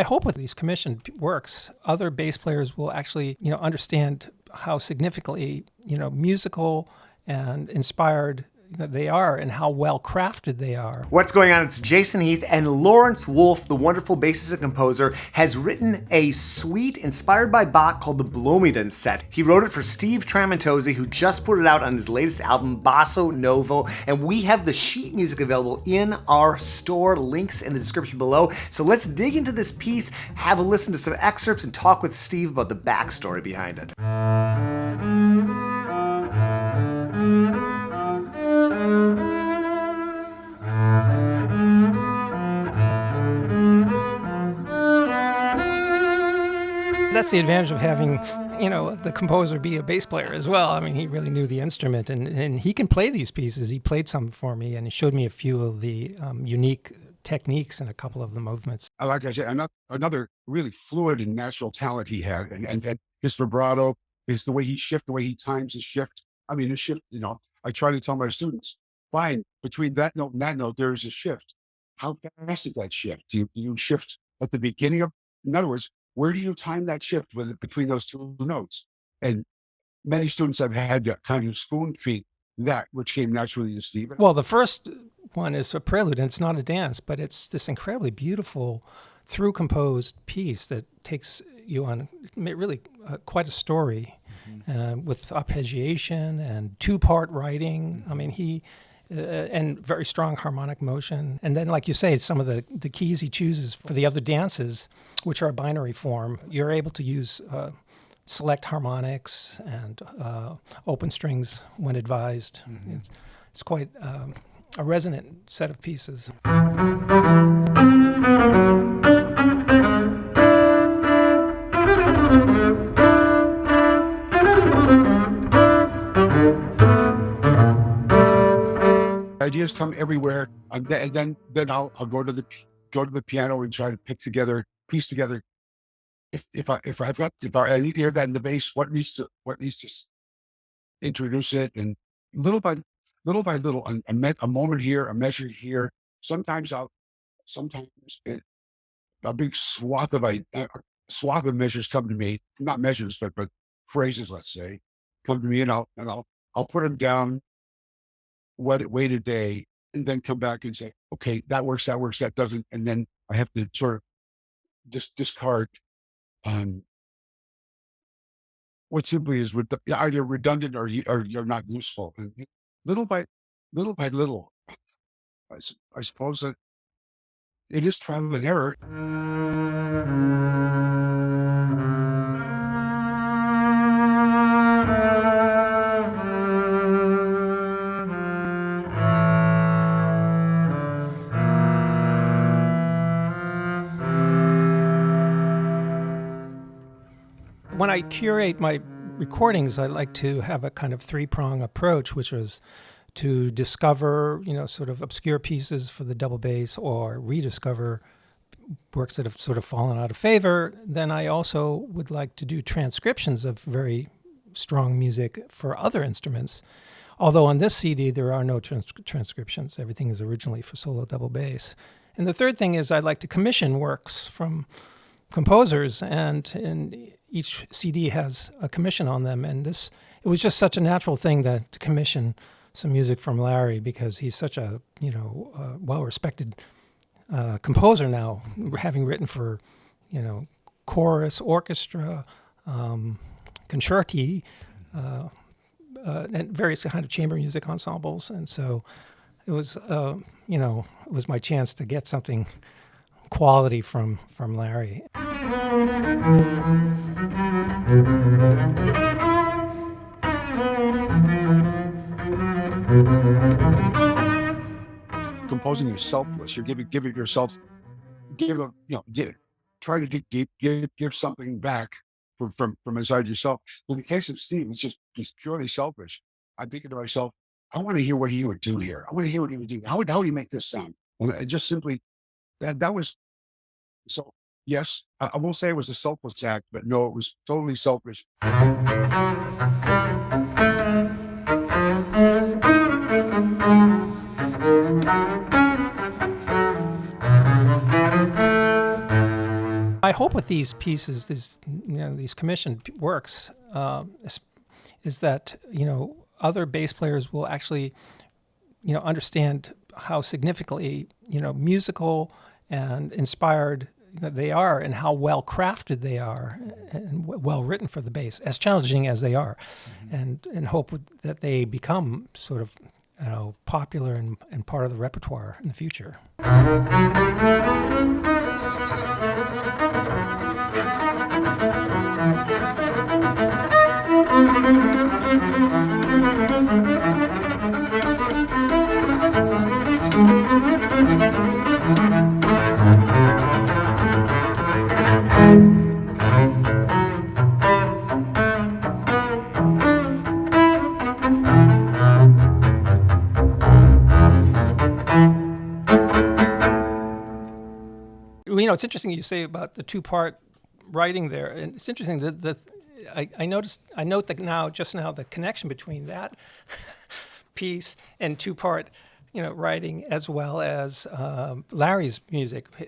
I hope with these commissioned works, other bass players will actually, understand how significantly, musical and inspired they are and how well crafted they are. What's going on? It's Jason Heath, and Lawrence Wolfe, the wonderful bassist and composer, has written a suite inspired by Bach called the Blumenden Set. He wrote it for Steve Tramontosi, who just put it out on his latest album, Basso Novo, and we have the sheet music available in our store. Links in the description below. So let's dig into this piece, have a listen to some excerpts, and talk with Steve about the backstory behind it. That's the advantage of having, the composer be a bass player as well. I mean, he really knew the instrument, and he can play these pieces. He played some for me, and he showed me a few of the unique techniques in a couple of the movements. Like I said, another really fluid and natural talent he had, and his vibrato, is the way he shifts, the way he times his shift. I mean, his shift, I try to tell my students, fine, between that note and that note, there is a shift. How fast is that shift? Do you shift at the beginning of, in other words, where do you time that shift between those two notes? And many students have had to kind of spoon feed that, which came naturally to Stephen. Well, the first one is a prelude, and it's not a dance, but it's this incredibly beautiful, through-composed piece that takes you on really quite a story, with arpeggiation and two-part writing. I mean, and very strong harmonic motion. And then, like you say, some of the keys he chooses for the other dances, which are binary form, you're able to use select harmonics and open strings when advised. It's quite a resonant set of pieces. Ideas come everywhere, and then I'll go to the piano and try to piece together. If I need to hear that in the bass, what needs to introduce it, and little by little, a moment here, a measure here. Sometimes a big swath of measures come to me, not measures, but phrases, let's say, come to me, and I'll put them down. Wait a day, and then come back and say, okay, that works, that doesn't, and then I have to sort of discard what simply is either redundant or you're not useful. And little by little, I suppose that it is trial and error. When I curate my recordings, I like to have a kind of three-prong approach, which was to discover, sort of obscure pieces for the double bass, or rediscover works that have sort of fallen out of favor. Then I also would like to do transcriptions of very strong music for other instruments. Although on this CD, there are no transcriptions. Everything is originally for solo double bass. And the third thing is I like to commission works from composers, and each CD has a commission on them. And it was just such a natural thing to commission some music from Larry, because he's such a well-respected composer now, having written for chorus, orchestra, concerti, and various kind of chamber music ensembles. And so it was it was my chance to get something quality from Larry. Composing is selfless. You're giving yourself, try to dig deep, give something back from inside yourself. In the case of Steve, he's purely selfish. I'm thinking to myself, I want to hear what he would do here. I want to hear what he would do. How would he make this sound? And just simply that was so. Yes, I won't say it was a selfless act, but no, it was totally selfish. I hope with these pieces, these commissioned works, is that other bass players will actually understand how significantly musical and inspired they are, and how well crafted they are, and well written for the bass, as challenging as they are, and hope that they become sort of popular and part of the repertoire in the future. It's interesting you say about the two-part writing there, and it's interesting that I note that just now the connection between that piece and two-part writing, as well as Larry's music,